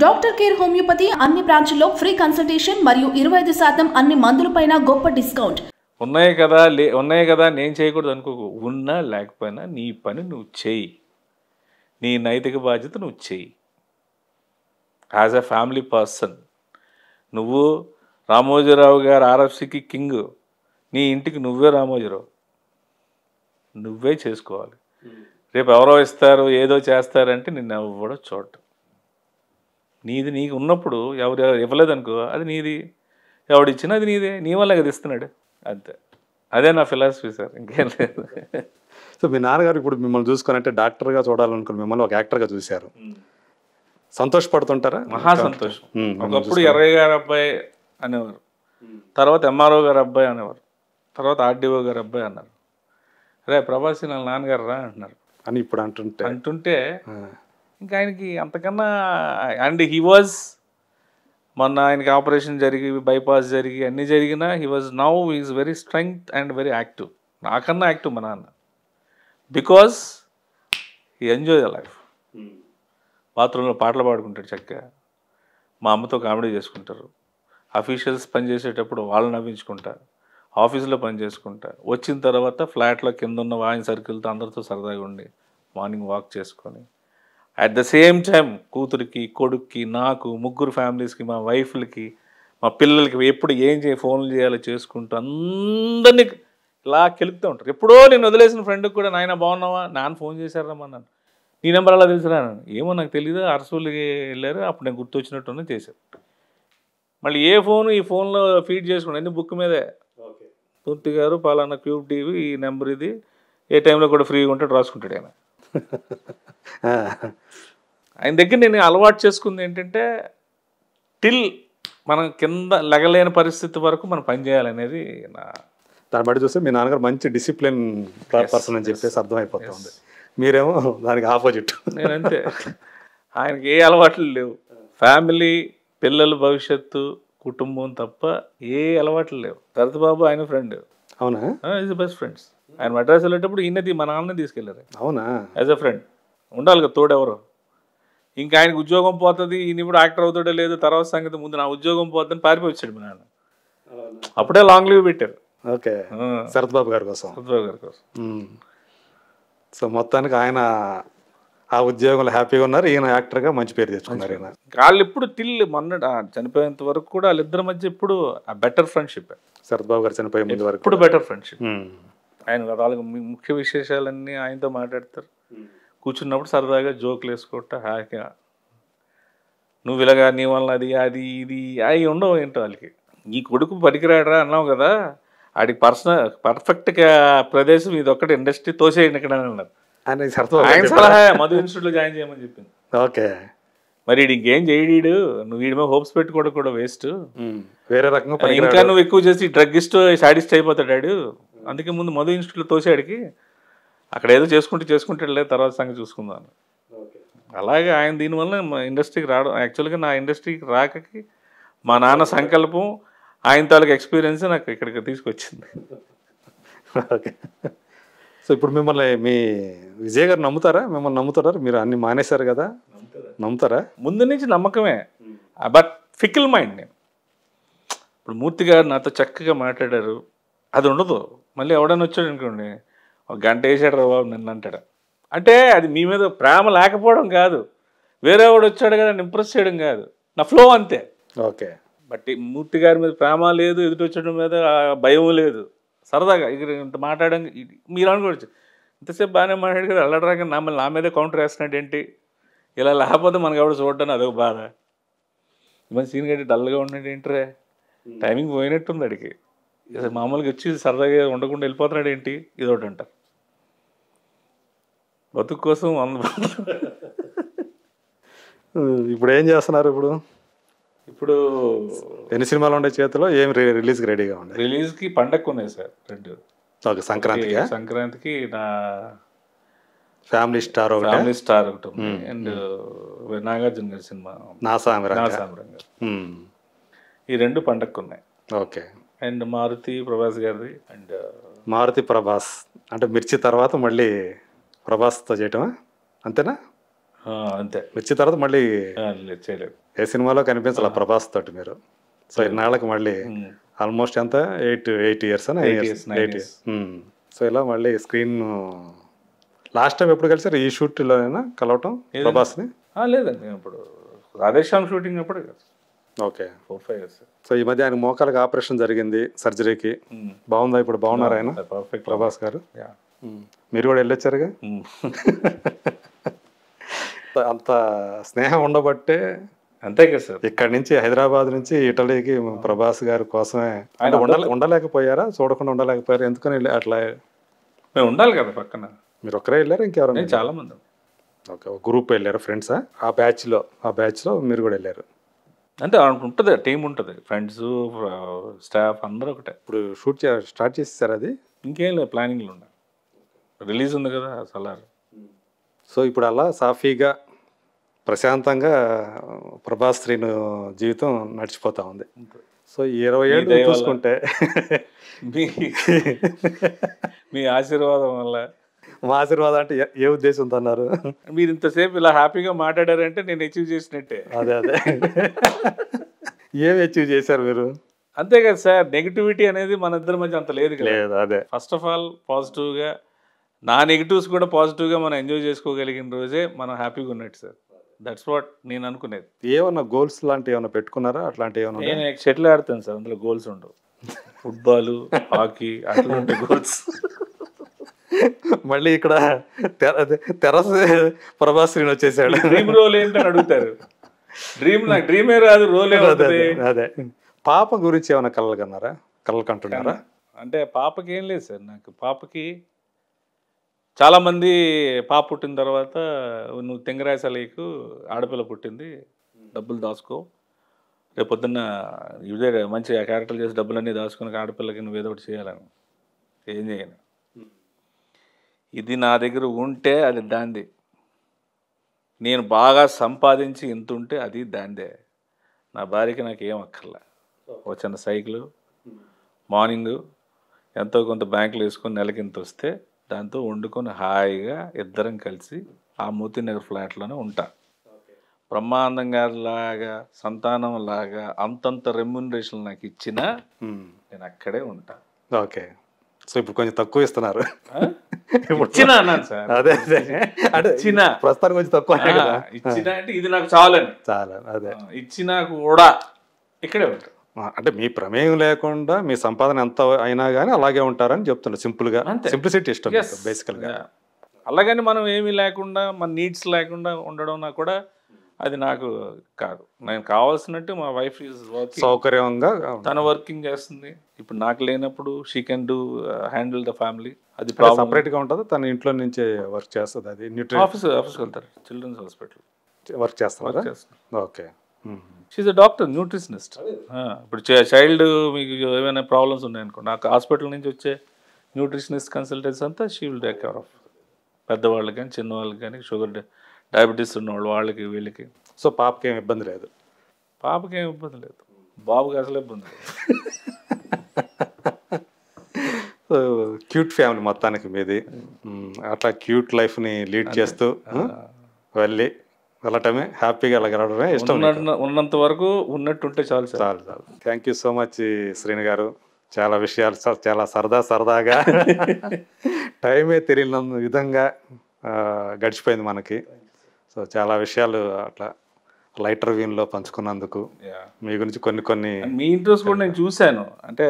Doctor care homeopathy అన్ని బ్రాంచ్ల్లో free consultation మరియు 25% అన్ని మందులపైన గొప్ప డిస్కౌంట్. ఉన్నాయి కదా నేను చేయకూడదు అనుకోకు. ఉన్నా లేకపోయినా నీ పని నువ్వు చెయ్యి, నీ నైతిక బాధ్యత నువ్వు చెయ్యి. యాజ్ ఎ ఫ్యామిలీ పర్సన్ నువ్వు రామోజీరావు గారు ఆర్ఎఫ్సికి కింగ్, నీ ఇంటికి నువ్వే రామోజీరావు, నువ్వే చేసుకోవాలి. రేపు ఎవరో ఇస్తారు ఏదో చేస్తారంటే నిన్ను ఎవడో చూడటం. నీది నీకు ఉన్నప్పుడు ఎవరు ఇవ్వలేదనుకో అది నీది, ఎవడిచ్చినా అది నీదే, నీ వల్ల కదా ఇస్తున్నాడు, అంతే. అదే నా ఫిలాసఫీ సార్, ఇంకేం లేదు. సో మీ నాన్నగారు ఇప్పుడు మిమ్మల్ని చూసుకుని డాక్టర్గా చూడాలనుకుని మిమ్మల్ని ఒక యాక్టర్గా చూశారు, సంతోషపడుతుంటారా? మహా సంతోషం. ఒకప్పుడు ఎర్రయ్య గారు అబ్బాయి అనేవారు, తర్వాత ఎంఆర్ఓ గారు అబ్బాయి అనేవారు, తర్వాత ఆర్డీఓ గారు అబ్బాయి అన్నారు. రే ప్రభాస్ నా నాన్నగారు రా అంటున్నారు అని ఇప్పుడు అంటుంటే ఇంకా ఆయనకి అంతకన్నా. అండ్ హీ వాజ్, మొన్న ఆయనకి ఆపరేషన్ జరిగి బైపాస్ జరిగి అన్నీ జరిగినా he was now is very strength and very active, నాకన్నా యాక్టివ్ మా నాన్న. Because he enjoy the life. బాత్రూంలో పాటలు పాడుకుంటాడు చక్కగా, మా అమ్మతో కామెడీ చేసుకుంటారు, అఫీషియల్స్ పనిచేసేటప్పుడు వాళ్ళు నవ్వించుకుంటారు, ఆఫీసులో పని చేసుకుంటా, వచ్చిన తర్వాత ఫ్లాట్లో కింద ఉన్న వాయిన్ సర్కిల్తో అందరితో సరదాగా ఉండి మార్నింగ్ వాక్ చేసుకొని, అట్ ద సేమ్ టైం కూతురికి కొడుక్కి నాకు ముగ్గురు ఫ్యామిలీస్కి మా వైఫ్లకి మా పిల్లలకి ఎప్పుడు ఏం ఫోన్లు చేయాలో చేసుకుంటూ అందరినీ ఇలా కెలుపుతూ ఉంటారు. ఎప్పుడో నేను వదిలేసిన ఫ్రెండ్కి కూడా నాయన బాగున్నావా, నాన్న ఫోన్ చేశారమ్మా నన్ను, నీ నెంబర్ అలా తెలుసురా, ఏమో నాకు తెలీదు, అరసూలుకి వెళ్ళారు అప్పుడు నేను గుర్తొచ్చినట్టున్నా చేశారు. మళ్ళీ ఏ ఫోను ఈ ఫోన్లో ఫీడ్ చేసుకున్నాను, అన్ని బుక్ మీదే, పూర్తి గారు పలానా క్యూబ్ టీవీ ఈ నెంబర్ ఇది, ఏ టైంలో కూడా ఫ్రీగా ఉంటాడు రాసుకుంటాడు ఆయన. ఆయన దగ్గర నేను అలవాటు చేసుకుంది ఏంటంటే టిల్ మనం కింద లెగలేని పరిస్థితి వరకు మనం పని చేయాలనేది నా. దాన్ని బట్టి చూస్తే మీ నాన్నగారు మంచి డిసిప్లిన్ పర్సన్ అని చెప్పేసి అర్థమైపోతుంది, మీరేమో దానికి ఆపోజిట్. నేనంతే, ఆయనకి ఏ అలవాట్లు లేవు, ఫ్యామిలీ పిల్లల భవిష్యత్తు కుటుంబం తప్ప ఏ అలవాట్లు లేవు. భరత్ బాబు ఆయన ఫ్రెండ్. అవునా? Is best friends. ఆయన మద్రాసు వెళ్ళేటప్పుడు ఈయనది మా నాన్న తీసుకెళ్ళారు. అవునా? యాజ్ అ ఫ్రెండ్ ఉండాలి కదా తోడెవరు. ఇంకా ఆయనకు ఉద్యోగం పోతుంది, ఈయన ఇప్పుడు యాక్టర్ అవుతాడో లేదు తర్వాత సంగతి, ముందు నా ఉద్యోగం పోతుందని పారిపోయి వచ్చాడు మా నాన్న. అప్పుడే లాంగ్ లీవ్ పెట్టారు. ఓకే, శరత్ బాబు గారి కోసం. శరత్ బాబు గారి కోసం. సో మొత్తానికి ఆయన ఆ ఉద్యోగంలో హ్యాపీగా ఉన్నారు, ఈయన యాక్టర్గా మంచి పేరు తెచ్చుకున్నారు. ఈయన వాళ్ళు ఇప్పుడు టిల్ మొన్న చనిపోయేంత వరకు కూడా వాళ్ళిద్దరి మధ్య ఇప్పుడు ఆ బెటర్ ఫ్రెండ్షిప్. శరత్ బాబు గారు చనిపోయే ముందు వరకు ఇప్పుడు బెటర్ ఫ్రెండ్షిప్. ఆయన వాళ్ళకి ముఖ్య విశేషాలన్నీ ఆయనతో మాట్లాడతారు, కూర్చున్నప్పుడు సరదాగా జోకులు వేసుకోవట హ్యాపీగా. నువ్వు ఇలాగా నీ వల్ల అది అది ఇది అవి ఉండవు ఏంటో వాళ్ళకి. ఈ కొడుకు పనికిరాడరా అన్నావు కదా, ఆడికి పర్ఫెక్ట్గా ప్రదేశం ఇది ఒక్కటి ఇండస్ట్రీ తోసేయండి ఇక్కడ అన్నారు. ఆయన సలహా మధు ఇన్స్టిట్యూట్లో జాయిన్ చేయమని చెప్పింది. ఓకే, మరి వీడు ఇంకేం చేయడీడు, నువ్వు వీడి మీద హోప్స్ పెట్టుకోవడం కూడా వేస్ట్, వేరే రకంగా ఇంకా నువ్వు ఎక్కువ చేసి డ్రగ్గిస్ట్ సాడిస్ట్ అయిపోతాడు, అందుకే ముందు మధు ఇన్స్టిట్యూట్లో తోసాడికి, అక్కడ ఏదో చేసుకుంటాడు లేదు తర్వాత సంగతి చూసుకుందాం. అలాగే ఆయన దీనివల్ల మా ఇండస్ట్రీకి రావడం, యాక్చువల్గా నా ఇండస్ట్రీకి రాకకి మా నాన్న సంకల్పం ఆయన తాలూకు ఎక్స్పీరియన్స్ నాకు ఇక్కడికి తీసుకొచ్చింది. ఓకే, సో ఇప్పుడు మిమ్మల్ని మీ విజయ్ గారు నమ్ముతారా? మిమ్మల్ని నమ్ముతారా? మీరు అన్ని మానేశారు కదా, నమ్ముతారా? ముందు నుంచి నమ్మకమే, బట్ ఫికిల్ మైండ్. నేను ఇప్పుడు మూర్తి గారు నాతో చక్కగా మాట్లాడారు, అది ఉండదు. మళ్ళీ ఎవడన్నా వచ్చాడు అనుకోండి, ఒక గంట వేసాడు రా బాబు నన్ను అంటాడు. అంటే అది మీ మీద ప్రేమ లేకపోవడం కాదు, వేరే వాడు వచ్చాడు కదా ఇంప్రెస్ చేయడం కాదు, నా ఫ్లో అంతే. ఓకే, బట్ మూర్తి గారి మీద ప్రేమ లేదు, ఎదుటి వచ్చడం మీద భయం లేదు, సరదాగా ఇక్కడ ఇంత మాట్లాడడం. మీరు అనుకోవచ్చు ఇంతసేపు బాగానే మాట్లాడు కదా, అల్లడరాక నా మీదే కౌంటర్ వేస్తున్నాడు ఏంటి, ఇలా లేకపోతే మనకు ఎవడు చూడడానికి అదొక బాధ. ఇవన్నీ సీన్ గట్టి డల్గా ఉన్నాడు ఏంట్రే, టైమింగ్ పోయినట్టుంది అడిగి, మామూలుగా వచ్చి సరదాగా ఉండకుండా వెళ్ళిపోతున్నాడు ఏంటి, ఇదొకటి అంటారు. బతుకు కోసం ఇప్పుడు ఏం చేస్తున్నారు? ఇప్పుడు ఎన్ని సినిమాలు ఉండే చేతిలో, ఏం రిలీజ్కి రెడీగా ఉన్నాయి? రిలీజ్కి పండగ ఉన్నాయి సార్ రెండు. ఓకే, సంక్రాంతికి నా ఫ్యామిలీ స్టార్ ఒకటి ఉంది, అండ్ నాగార్జున గారి సినిమా నా సామ్రంగ, ఈ రెండు పండగకు ఉన్నాయి. ఓకే, అండ్ మారుతి ప్రభాస్ గారిది. అండ్ మారుతి ప్రభాస్ అంటే మిర్చి తర్వాత మళ్ళీ ప్రభాస్తో చేయటమా, అంతేనా? అంతే. మిర్చి తర్వాత మళ్ళీ చేయలేదు. ఏ సినిమాలో కనిపించాల ప్రభాస్ తోటి మీరు. సో ఇన్నాళ్ళకి మళ్ళీ ఆల్మోస్ట్ ఎంత 8 years 9 years. సో ఇలా మళ్ళీ స్క్రీన్ లాస్ట్ టైం ఎప్పుడు కలిసారు? ఈ షూట్లోనైనా కలవటం ప్రభాస్ని? లేదండి, ఇప్పుడు రాధేశ్యామ్ షూటింగ్ అప్పుడు. Okay, 4-5 years. సో ఈ మధ్య ఆయన మోకాలకు ఆపరేషన్ జరిగింది, సర్జరీకి. బాగుందా ఇప్పుడు? బాగున్నారు ఆయన ప్రభాస్ గారు? మీరు కూడా వెళ్ళొచ్చారుగా. అంత స్నేహం ఉండబట్టే అంతే కదా సార్. ఇక్కడ నుంచి హైదరాబాద్ నుంచి ఇటలీకి ప్రభాస్ గారి కోసమే ఉండలేకపోయారా? చూడకుండా ఉండలేకపోయారా? ఎందుకని అట్లా? మేము ఉండాలి కదా పక్కన. మీరు ఒక్కరే వెళ్ళారా ఇంకెవరైనా? చాలా మంది. ఓకే, ఒక గ్రూప్ వెళ్ళారు ఫ్రెండ్సా? ఆ బ్యాచ్లో మీరు కూడా వెళ్ళారు? అంటే ఉంటుంది, టీం ఉంటుంది, ఫ్రెండ్స్, స్టాఫ్ అందరూ ఒకటే. ఇప్పుడు షూట్ స్టార్ట్ చేసేసారు అది? ఇంకేం లేదు, ప్లానింగ్లో ఉండాలి. రిలీజ్ ఉంది కదా సలార్. సో ఇప్పుడు అలా సాఫీగా ప్రశాంతంగా ప్రభాస్ శ్రీను జీవితం నడిచిపోతా ఉంది. సో 20 ఏళ్ళు చూసుకుంటే మీ ఆశీర్వాదం వల్ల. మా ఆశీర్వాదం అంటే ఏ ఉద్దేశంతో అన్నారు? మీరు ఇంతసేపు ఇలా హ్యాపీగా మాట్లాడారంటే నేను అచీవ్ చేసినట్టే. అదే ఏమి అచీవ్ చేశారు మీరు? అంతే కదా సార్, నెగిటివిటీ అనేది మన ఇద్దరి మధ్య అంత లేదు కదా. అదే ఫస్ట్ ఆఫ్ ఆల్ పాజిటివ్గా, నా నెగిటివ్స్ కూడా పాజిటివ్గా మనం ఎంజాయ్ చేసుకోగలిగిన రోజే మనం హ్యాపీగా ఉన్నట్టు సార్. దట్స్ వాట్ నేను అనుకునేది. ఏమన్నా గోల్స్ లాంటివి ఏమన్నా పెట్టుకున్నారా? అట్లాంటివి ఏమన్నా? నేను షటిల్ ఆడుతాను సార్, అందులో గోల్స్ ఉండవు. ఫుట్బాల్, హాకీ అట్లా ఉంటాయి గోల్స్. మళ్ళీ ఇక్కడ తెరస్ ప్రభాస్ శ్రీను వచ్చేసాడు. డ్రీమ్ రోల్ ఏంటని అడుగుతారు. నాకు డ్రీమే రాదు, రోల్ ఏమవుతుంది. అదే పాప గురించి ఏమైనా కలలు కంటున్నారా? అంటే పాపకి ఏం లేదు సార్. నాకు పాపకి చాలామంది పాప పుట్టిన తర్వాత నువ్వు తెంగరాయసలేకు ఆడపిల్ల పుట్టింది, డబ్బులు దాచుకో, రేపు పొద్దున్న ఇదే మంచి క్యారెక్టర్ చేసి డబ్బులన్నీ దాచుకుని ఆడపిల్లకి నువ్వు ఏదో ఒకటి చేయాలని. ఏం చేయను. ఇది నా దగ్గర ఉంటే అది దాందే. నేను బాగా సంపాదించి ఎంత ఉంటే అది దాందే. నా భార్యకి నాకు ఏం అక్కర్లే. ఒక చిన్న సైకిల్, మార్నింగ్ ఎంతో కొంత బ్యాంకులో వేసుకొని నెలకి ఇంత వస్తే దాంతో వండుకొని హాయిగా ఇద్దరం కలిసి ఆ మోతీనగర్ ఫ్లాట్లోనే ఉంటా. బ్రహ్మాండంగా లాగా, సంతానం లాగా అంతంత రెమ్యునరేషన్ నాకు ఇచ్చినా నేను అక్కడే ఉంటా. ఓకే, సో ఇప్పుడు కొంచెం తక్కువ ఇస్తున్నారు. ఇచ్చినా అన్నాను సార్. అదే అంటే ప్రస్తుతానికి కొంచెం తక్కువ ఇచ్చినా అంటే ఇది నాకు చాలని. చాలా అదే ఇచ్చినా కూడా ఇక్కడే ఉంటా. అంటే మీ ప్రమేయం లేకుండా మీ సంపాదన ఎంత అయినా కానీ అలాగే ఉంటారని చెప్తున్నా. సింపుల్గా, సింప్లిసిటీ ఇష్టం బేసికల్గా. అలాగని మనం ఏమీ లేకుండా, మన నీడ్స్ లేకుండా ఉండడం నాకు కూడా అది నాకు కాదు. నేను కావాల్సినట్టు మా వైఫ్ ఈజ్ వర్కింగ్, సౌకర్యంగా తన వర్కింగ్ చేస్తుంది. ఇప్పుడు నాకు లేనప్పుడు she can do handle the family. అది సపరేట్గా ఉంటుంది, తన ఇంట్లో నుంచే వర్క్ చేస్తుంది. అది ఆఫీస్కి వెళ్తారు, చిల్డ్రన్స్ హాస్పిటల్ వర్క్ చేస్తారా? Okay, she's a doctor, nutritionist. ఇప్పుడు చైల్డ్ మీకు ఏమైనా ప్రాబ్లమ్స్ ఉన్నాయనుకో, నాకు హాస్పిటల్ నుంచి వచ్చే న్యూట్రిషనిస్ట్ కన్సల్టెన్సీ అంతా she will take care of. పెద్దవాళ్ళకి కానీ చిన్నవాళ్ళకి కానీ, షుగర్ డయాబెటీస్ ఉన్నవాళ్ళు వాళ్ళకి వీళ్ళకి. సో పాపకి ఏం ఇబ్బంది లేదు? పాపకి ఏం ఇబ్బంది లేదు, బాబుకి అసలు ఇబ్బంది లేదు. సో క్యూట్ ఫ్యామిలీ మొత్తానికి మీది. అట్లా క్యూట్ లైఫ్ని లీడ్ చేస్తూ వెళ్ళటమే, హ్యాపీగా అలా గడవడమే ఇష్టం. ఉన్నంత వరకు ఉన్నట్టుంటే చాలు చాలు. Thank you so much Srinu గారు. చాలా విషయాలు చాలా సరదాగా టైమే తెలియని విధంగా గడిచిపోయింది మనకి. సో చాలా విషయాలు అట్లా లైటర్ వీన్లో పంచుకున్నందుకు మీ గురించి కొన్ని మీ ఇంట్రెస్ట్ కూడా నేను చూశాను. అంటే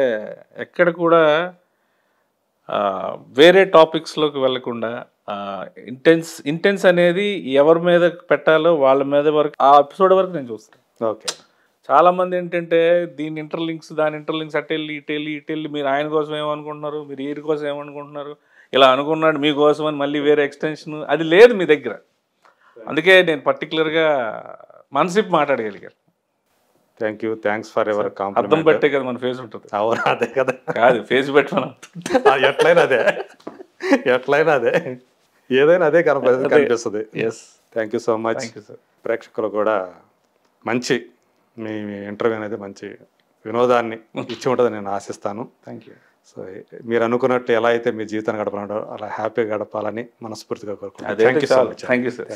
ఎక్కడ కూడా వేరే టాపిక్స్లోకి వెళ్ళకుండా ఇంటెన్స్ అనేది ఎవరి మీద పెట్టాలో వాళ్ళ మీద వరకు, ఆ ఎపిసోడ్ వరకు నేను చూస్తాను. ఓకే, చాలామంది ఏంటంటే దీని ఇంటర్లింక్స్ దాని ఇంటర్లింక్స్ అటెళ్ళి ఇటెళ్ళి మీరు ఆయన కోసం ఏమనుకుంటున్నారు, మీరు వీరి కోసం ఏమనుకుంటున్నారు, ఇలా అనుకున్నాడు మీకోసం అని మళ్ళీ వేరే ఎక్స్టెన్షన్ అది లేదు మీ దగ్గర. అందుకే నేను పర్టికులర్గా మనసిప్ మాట్లాడగలిగాను. Thanks for ever compliment. అర్థం బట్టే కదా మన ఫేస్ ఉంటుంది. అవును, అదే కదా. కాదు, ఫేస్ పెట్టమని ఎట్లయినా అదే ఏదైనా అదే కనిపిస్తుంది. Thank you so much. ప్రేక్షకులు కూడా మంచి మీ ఇంటర్వ్యూ అనేది మంచి వినోదాన్ని ఇచ్చి ఉంటుందని నేను ఆశిస్తాను. Thank you. సో మీరు అనుకున్నట్టు ఎలా అయితే మీ జీవితాన్ని గడపాలంటారో అలా హ్యాపీగా గడపాలని మనస్ఫూర్తిగా కోరుకుంటున్నాను. Thank you so much. Thank you sir.